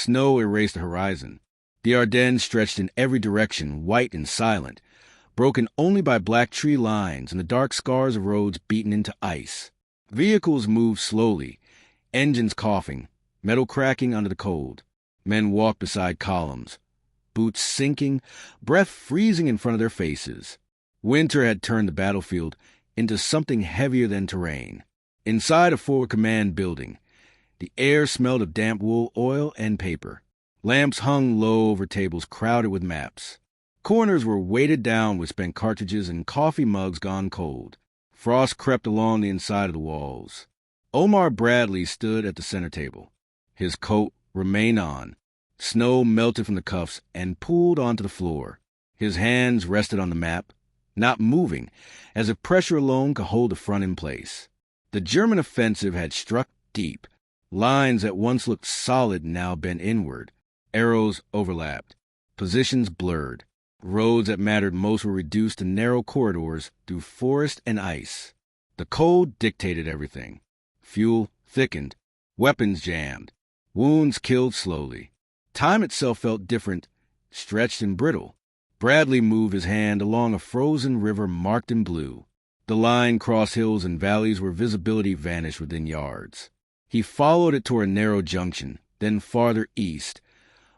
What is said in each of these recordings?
Snow erased the horizon. The Ardennes stretched in every direction, white and silent, broken only by black tree lines and the dark scars of roads beaten into ice. Vehicles moved slowly, engines coughing, metal cracking under the cold. Men walked beside columns, boots sinking, breath freezing in front of their faces. Winter had turned the battlefield into something heavier than terrain. Inside a forward command building, the air smelled of damp wool, oil, and paper. Lamps hung low over tables crowded with maps. Corners were weighted down with spent cartridges and coffee mugs gone cold. Frost crept along the inside of the walls. Omar Bradley stood at the center table. His coat remained on. Snow melted from the cuffs and pooled onto the floor. His hands rested on the map, not moving, as if pressure alone could hold the front in place. The German offensive had struck deep. Lines that once looked solid now bent inward. Arrows overlapped. Positions blurred. Roads that mattered most were reduced to narrow corridors through forest and ice. The cold dictated everything. Fuel thickened. Weapons jammed. Wounds killed slowly. Time itself felt different, stretched and brittle. Bradley moved his hand along a frozen river marked in blue. The line crossed hills and valleys where visibility vanished within yards. He followed it toward a narrow junction, then farther east,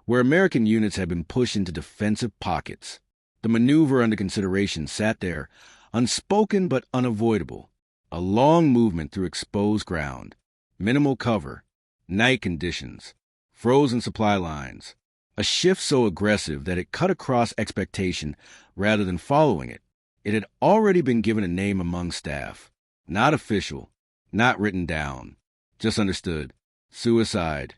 where American units had been pushed into defensive pockets. The maneuver under consideration sat there, unspoken but unavoidable. A long movement through exposed ground, minimal cover, night conditions, frozen supply lines. A shift so aggressive that it cut across expectation rather than following it. It had already been given a name among staff. Not official, not written down, just understood. Suicide.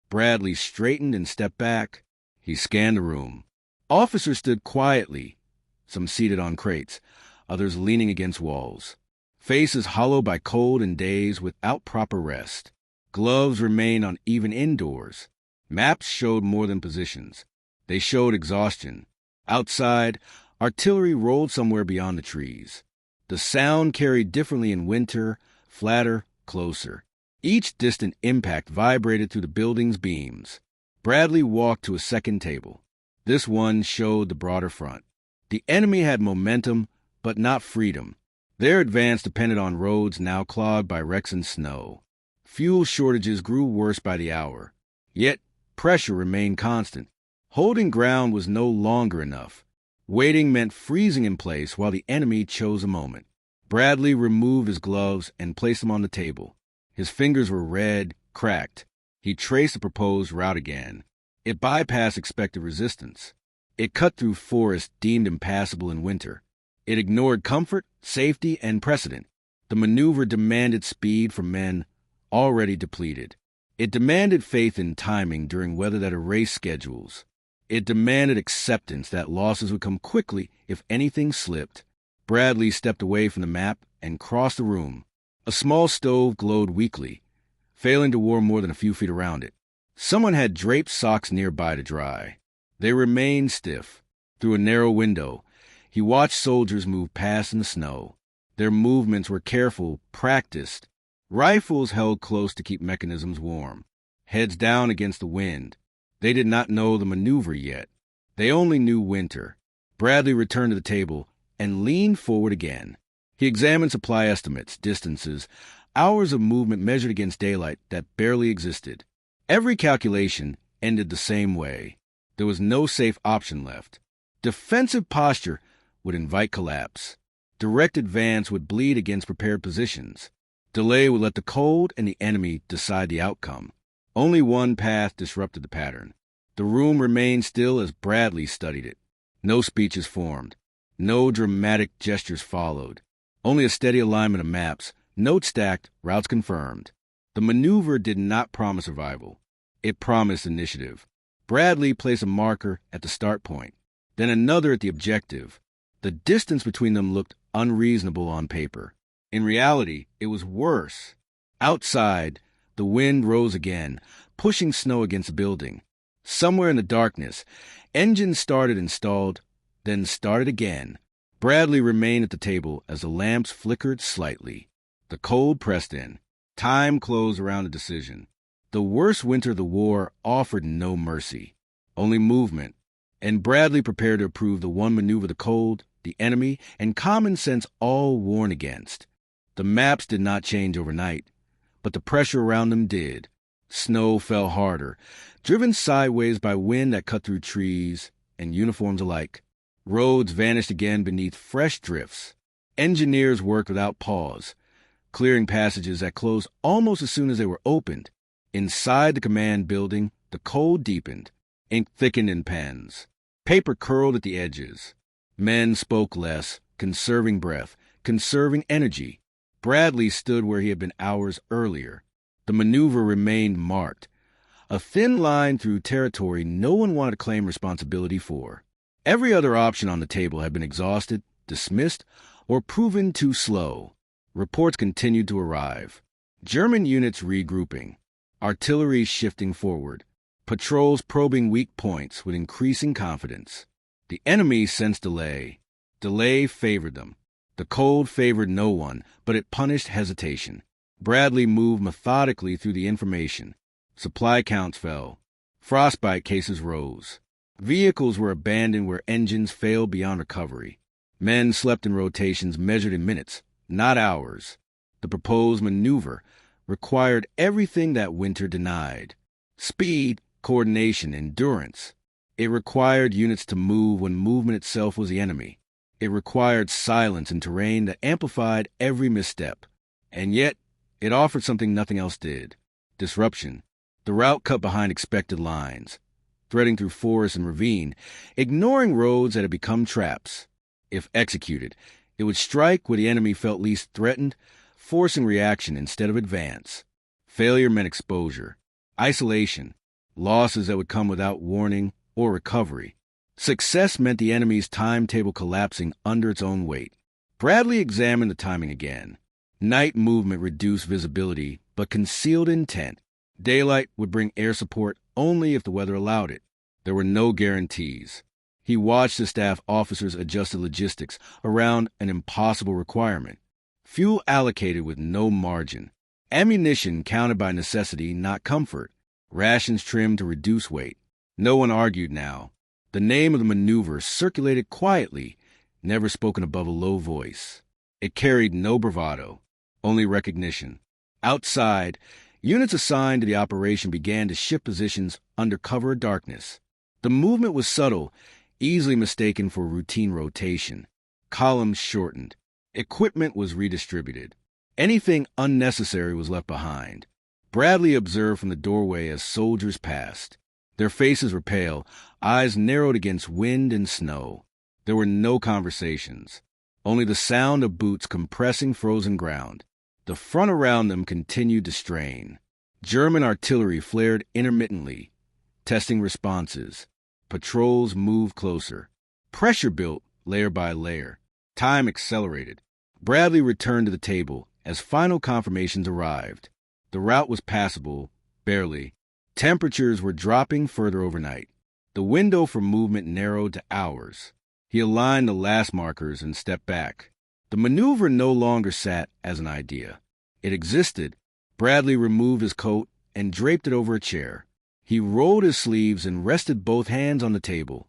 Bradley straightened and stepped back. He scanned the room. Officers stood quietly, some seated on crates, others leaning against walls. Faces hollowed by cold and days without proper rest. Gloves remained uneven indoors. Maps showed more than positions. They showed exhaustion. Outside, artillery rolled somewhere beyond the trees. The sound carried differently in winter, flatter, closer. Each distant impact vibrated through the building's beams. Bradley walked to a second table. This one showed the broader front. The enemy had momentum, but not freedom. Their advance depended on roads now clogged by wrecks and snow. Fuel shortages grew worse by the hour. Yet, pressure remained constant. Holding ground was no longer enough. Waiting meant freezing in place while the enemy chose a moment. Bradley removed his gloves and placed them on the table. His fingers were red, cracked. He traced the proposed route again. It bypassed expected resistance. It cut through forests deemed impassable in winter. It ignored comfort, safety, and precedent. The maneuver demanded speed from men already depleted. It demanded faith in timing during weather that erased schedules. It demanded acceptance that losses would come quickly if anything slipped. Bradley stepped away from the map and crossed the room. A small stove glowed weakly, failing to warm more than a few feet around it. Someone had draped socks nearby to dry. They remained stiff. Through a narrow window, he watched soldiers move past in the snow. Their movements were careful, practiced. Rifles held close to keep mechanisms warm, heads down against the wind. They did not know the maneuver yet. They only knew winter. Bradley returned to the table and leaned forward again. He examined supply estimates, distances, hours of movement measured against daylight that barely existed. Every calculation ended the same way. There was no safe option left. Defensive posture would invite collapse. Direct advance would bleed against prepared positions. Delay would let the cold and the enemy decide the outcome. Only one path disrupted the pattern. The room remained still as Bradley studied it. No speeches formed. No dramatic gestures followed. Only a steady alignment of maps, notes stacked, routes confirmed. The maneuver did not promise survival. It promised initiative. Bradley placed a marker at the start point, then another at the objective. The distance between them looked unreasonable on paper. In reality, it was worse. Outside, the wind rose again, pushing snow against the building. Somewhere in the darkness, engines started and stalled, then started again. Bradley remained at the table as the lamps flickered slightly. The cold pressed in. Time closed around the decision. The worst winter of the war offered no mercy, only movement, and Bradley prepared to approve the one maneuver the cold, the enemy, and common sense all warned against. The maps did not change overnight, but the pressure around them did. Snow fell harder, driven sideways by wind that cut through trees and uniforms alike. Roads vanished again beneath fresh drifts. Engineers worked without pause, clearing passages that closed almost as soon as they were opened. Inside the command building, the cold deepened. Ink thickened in pens. Paper curled at the edges. Men spoke less, conserving breath, conserving energy. Bradley stood where he had been hours earlier. The maneuver remained marked, a thin line through territory no one wanted to claim responsibility for. Every other option on the table had been exhausted, dismissed, or proven too slow. Reports continued to arrive. German units regrouping, artillery shifting forward, patrols probing weak points with increasing confidence. The enemy sensed delay. Delay favored them. The cold favored no one, but it punished hesitation. Bradley moved methodically through the information. Supply counts fell. Frostbite cases rose. Vehicles were abandoned where engines failed beyond recovery. Men slept in rotations measured in minutes, not hours. The proposed maneuver required everything that winter denied. Speed, coordination, endurance. It required units to move when movement itself was the enemy. It required silence in terrain that amplified every misstep. And yet, it offered something nothing else did. Disruption. The route cut behind expected lines, threading through forest and ravine, ignoring roads that had become traps. If executed, it would strike where the enemy felt least threatened, forcing reaction instead of advance. Failure meant exposure, isolation, losses that would come without warning or recovery. Success meant the enemy's timetable collapsing under its own weight. Bradley examined the timing again. Night movement reduced visibility, but concealed intent. Daylight would bring air support only if the weather allowed it. There were no guarantees. He watched the staff officers adjust the logistics around an impossible requirement. Fuel allocated with no margin. Ammunition counted by necessity, not comfort. Rations trimmed to reduce weight. No one argued now. The name of the maneuver circulated quietly, never spoken above a low voice. It carried no bravado, only recognition. Outside, units assigned to the operation began to shift positions under cover of darkness. The movement was subtle, easily mistaken for routine rotation. Columns shortened. Equipment was redistributed. Anything unnecessary was left behind. Bradley observed from the doorway as soldiers passed. Their faces were pale, eyes narrowed against wind and snow. There were no conversations, only the sound of boots compressing frozen ground. The front around them continued to strain. German artillery flared intermittently, testing responses. Patrols moved closer. Pressure built layer by layer. Time accelerated. Bradley returned to the table as final confirmations arrived. The route was passable, barely. Temperatures were dropping further overnight. The window for movement narrowed to hours. He aligned the last markers and stepped back. The maneuver no longer sat as an idea. It existed. Bradley removed his coat and draped it over a chair. He rolled his sleeves and rested both hands on the table,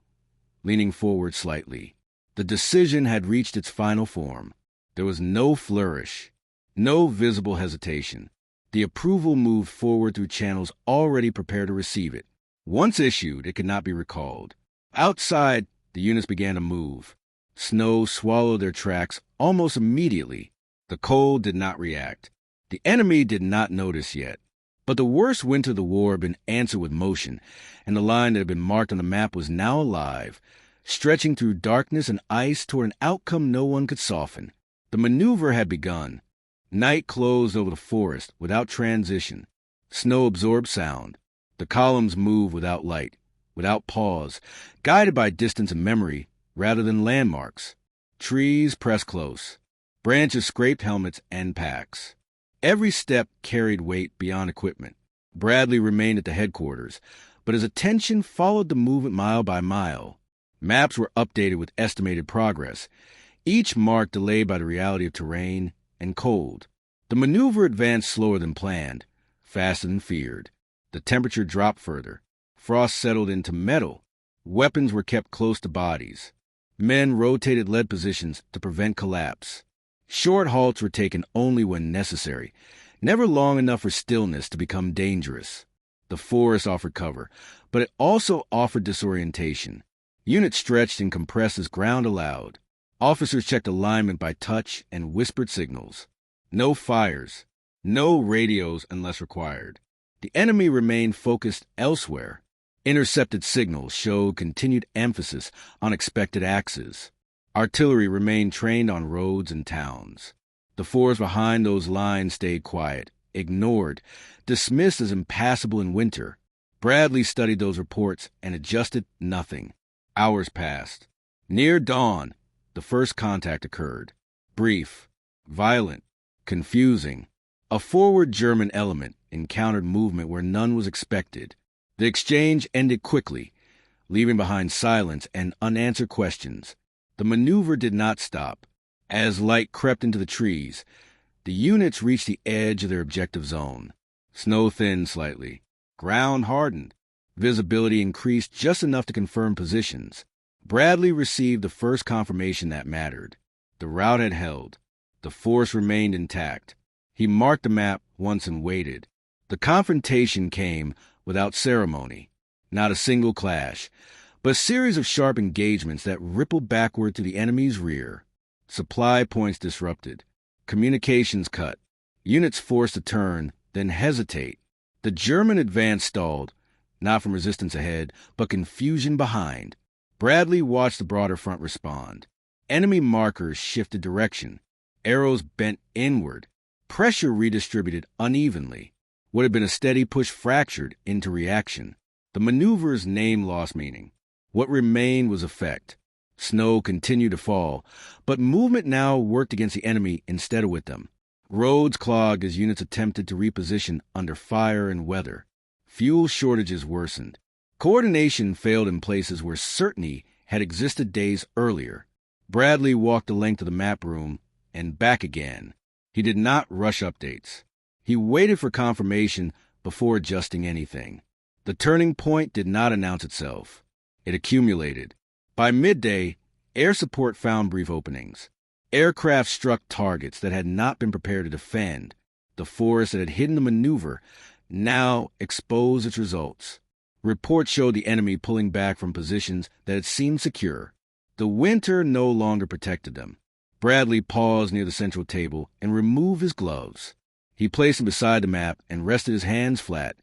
leaning forward slightly. The decision had reached its final form. There was no flourish, no visible hesitation. The approval moved forward through channels already prepared to receive it. Once issued, it could not be recalled. Outside, the units began to move. Snow swallowed their tracks almost immediately. The cold did not react. The enemy did not notice yet. But the worst winter of the war had been answered with motion, and the line that had been marked on the map was now alive, stretching through darkness and ice toward an outcome no one could soften. The maneuver had begun. Night closed over the forest without transition. Snow absorbed sound. The columns moved without light, without pause, guided by distance and memory rather than landmarks. Trees pressed close. Branches scraped helmets and packs. Every step carried weight beyond equipment. Bradley remained at the headquarters, but his attention followed the movement mile by mile. Maps were updated with estimated progress, each mark delayed by the reality of terrain and cold. The maneuver advanced slower than planned, faster than feared. The temperature dropped further. Frost settled into metal. Weapons were kept close to bodies. Men rotated lead positions to prevent collapse. Short halts were taken only when necessary, never long enough for stillness to become dangerous. The forest offered cover, but it also offered disorientation. Units stretched and compressed as ground allowed. Officers checked alignment by touch and whispered signals. No fires, no radios unless required. The enemy remained focused elsewhere. Intercepted signals showed continued emphasis on expected axes. Artillery remained trained on roads and towns. The forest behind those lines stayed quiet, ignored, dismissed as impassable in winter. Bradley studied those reports and adjusted nothing. Hours passed. Near dawn, the first contact occurred. Brief, violent, confusing. A forward German element encountered movement where none was expected. The exchange ended quickly, leaving behind silence and unanswered questions. The maneuver did not stop. As light crept into the trees, the units reached the edge of their objective zone. Snow thinned slightly. Ground hardened. Visibility increased just enough to confirm positions. Bradley received the first confirmation that mattered. The route had held. The force remained intact. He marked the map once and waited. The confrontation came without ceremony. Not a single clash, but a series of sharp engagements that rippled backward to the enemy's rear. Supply points disrupted. Communications cut. Units forced to turn, then hesitate. The German advance stalled, not from resistance ahead, but confusion behind. Bradley watched the broader front respond. Enemy markers shifted direction. Arrows bent inward. Pressure redistributed unevenly. What had been a steady push fractured into reaction. The maneuver's name lost meaning. What remained was effect. Snow continued to fall, but movement now worked against the enemy instead of with them. Roads clogged as units attempted to reposition under fire and weather. Fuel shortages worsened. Coordination failed in places where certainty had existed days earlier. Bradley walked the length of the map room and back again. He did not rush updates. He waited for confirmation before adjusting anything. The turning point did not announce itself. It accumulated. By midday, air support found brief openings. Aircraft struck targets that had not been prepared to defend. The force that had hidden the maneuver now exposed its results. Reports showed the enemy pulling back from positions that had seemed secure. The winter no longer protected them. Bradley paused near the central table and removed his gloves. He placed them beside the map and rested his hands flat,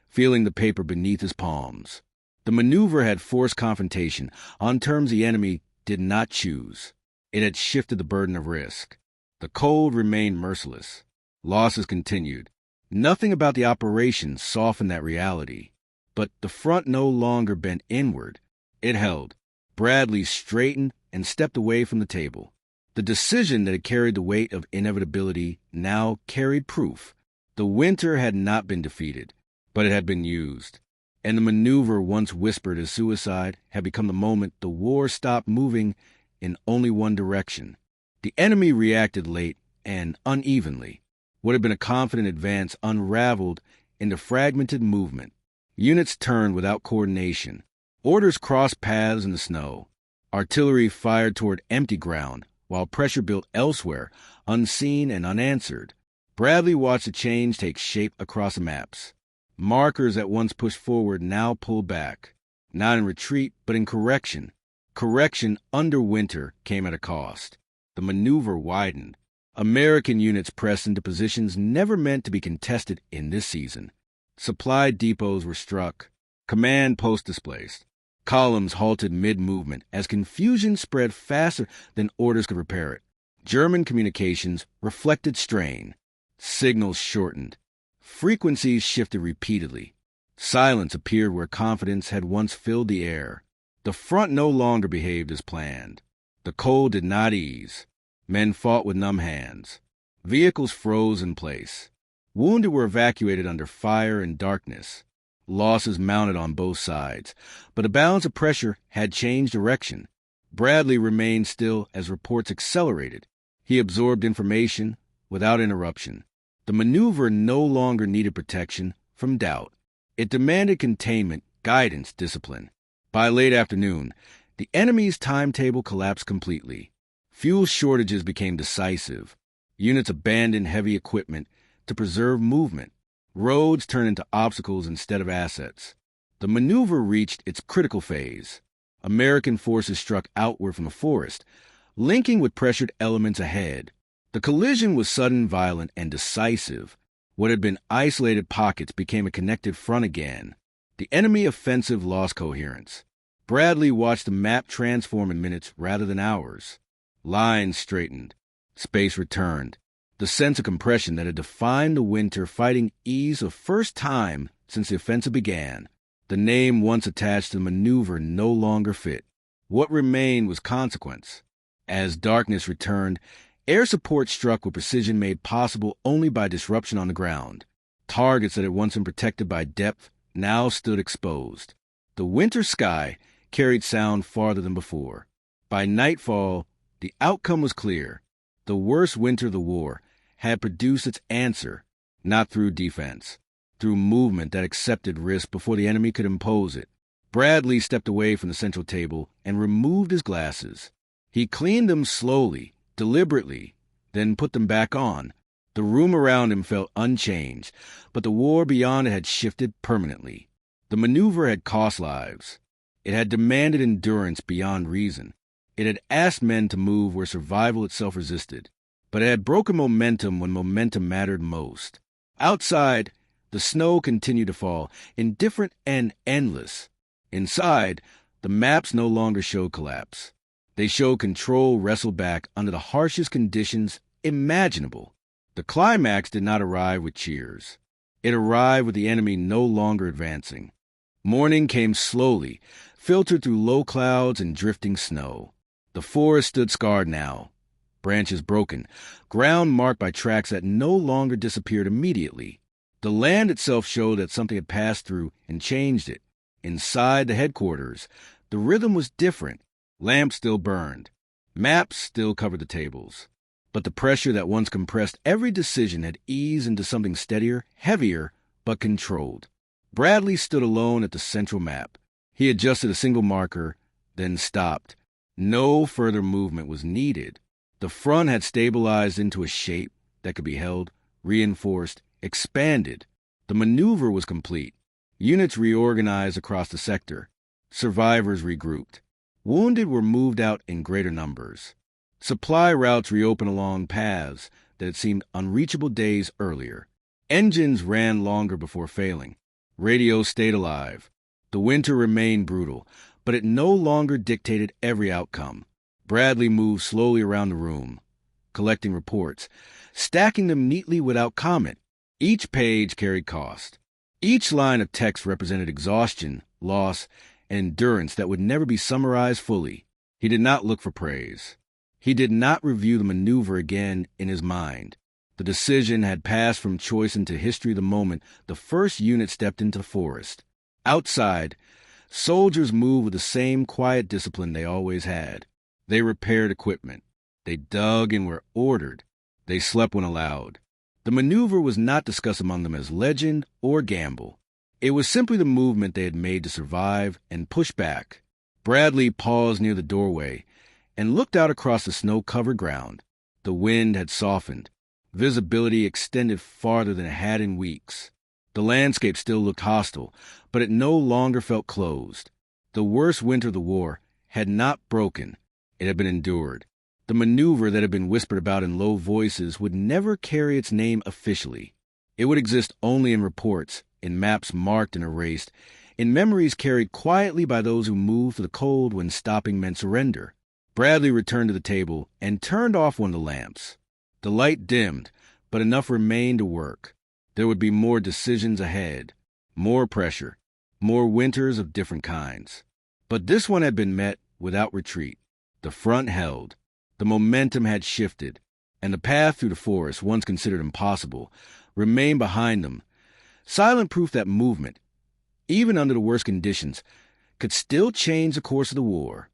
feeling the paper beneath his palms. The maneuver had forced confrontation on terms the enemy did not choose. It had shifted the burden of risk. The cold remained merciless. Losses continued. Nothing about the operation softened that reality. But the front no longer bent inward. It held. Bradley straightened and stepped away from the table. The decision that had carried the weight of inevitability now carried proof. The winter had not been defeated, but it had been used. And the maneuver once whispered as suicide had become the moment the war stopped moving in only one direction. The enemy reacted late and unevenly. What had been a confident advance unraveled into fragmented movement. Units turned without coordination. Orders crossed paths in the snow. Artillery fired toward empty ground, while pressure built elsewhere, unseen and unanswered. Bradley watched the change take shape across the maps. Markers that once pushed forward now pulled back, not in retreat, but in correction. Correction under winter came at a cost. The maneuver widened. American units pressed into positions never meant to be contested in this season. Supply depots were struck. Command posts displaced. Columns halted mid-movement as confusion spread faster than orders could repair it. German communications reflected strain. Signals shortened. Frequencies shifted repeatedly. Silence appeared where confidence had once filled the air. The front no longer behaved as planned. The cold did not ease. Men fought with numb hands. Vehicles froze in place. Wounded were evacuated under fire and darkness. Losses mounted on both sides, but the balance of pressure had changed direction. Bradley remained still as reports accelerated. He absorbed information without interruption. The maneuver no longer needed protection from doubt. It demanded containment, guidance, discipline. By late afternoon, the enemy's timetable collapsed completely. Fuel shortages became decisive. Units abandoned heavy equipment to preserve movement. Roads turned into obstacles instead of assets. The maneuver reached its critical phase. American forces struck outward from the forest, linking with pressured elements ahead. The collision was sudden, violent, and decisive. What had been isolated pockets became a connected front again. The enemy offensive lost coherence. Bradley watched the map transform in minutes rather than hours. Lines straightened. Space returned. The sense of compression that had defined the winter fighting eased the first time since the offensive began. The name once attached to the maneuver no longer fit. What remained was consequence. As darkness returned, air support struck with precision made possible only by disruption on the ground. Targets that had once been protected by depth now stood exposed. The winter sky carried sound farther than before. By nightfall, the outcome was clear. The worst winter of the war had produced its answer, not through defense, through movement that accepted risk before the enemy could impose it. Bradley stepped away from the central table and removed his glasses. He cleaned them slowly, deliberately, then put them back on. The room around him felt unchanged, but the war beyond it had shifted permanently. The maneuver had cost lives. It had demanded endurance beyond reason. It had asked men to move where survival itself resisted, but it had broken momentum when momentum mattered most. Outside, the snow continued to fall, indifferent and endless. Inside, the maps no longer showed collapse. They showed control wrestled back under the harshest conditions imaginable. The climax did not arrive with cheers. It arrived with the enemy no longer advancing. Morning came slowly, filtered through low clouds and drifting snow. The forest stood scarred now, branches broken, ground marked by tracks that no longer disappeared immediately. The land itself showed that something had passed through and changed it. Inside the headquarters, the rhythm was different. Lamps still burned. Maps still covered the tables. But the pressure that once compressed every decision had eased into something steadier, heavier, but controlled. Bradley stood alone at the central map. He adjusted a single marker, then stopped. No further movement was needed. The front had stabilized into a shape that could be held, reinforced, expanded. The maneuver was complete. Units reorganized across the sector. Survivors regrouped. Wounded were moved out in greater numbers. Supply routes reopened along paths that had seemed unreachable days earlier. Engines ran longer before failing. Radios stayed alive. The winter remained brutal, but it no longer dictated every outcome. Bradley moved slowly around the room, collecting reports, stacking them neatly without comment. Each page carried cost. Each line of text represented exhaustion, loss, and endurance that would never be summarized fully. He did not look for praise. He did not review the maneuver again in his mind. The decision had passed from choice into history the moment the first unit stepped into the forest. Outside, soldiers moved with the same quiet discipline they always had. They repaired equipment. They dug and were ordered. They slept when allowed. The maneuver was not discussed among them as legend or gamble. It was simply the movement they had made to survive and push back. Bradley paused near the doorway and looked out across the snow-covered ground. The wind had softened. Visibility extended farther than it had in weeks. The landscape still looked hostile, but it no longer felt closed. The worst winter of the war had not broken. It had been endured. The maneuver that had been whispered about in low voices would never carry its name officially. It would exist only in reports, in maps marked and erased, in memories carried quietly by those who moved to the cold when stopping meant surrender. Bradley returned to the table and turned off one of the lamps. The light dimmed, but enough remained to work. There would be more decisions ahead, more pressure, more winters of different kinds. But this one had been met without retreat. The front held. The momentum had shifted, and the path through the forest, once considered impossible, remained behind them. Silent proof that movement, even under the worst conditions, could still change the course of the war.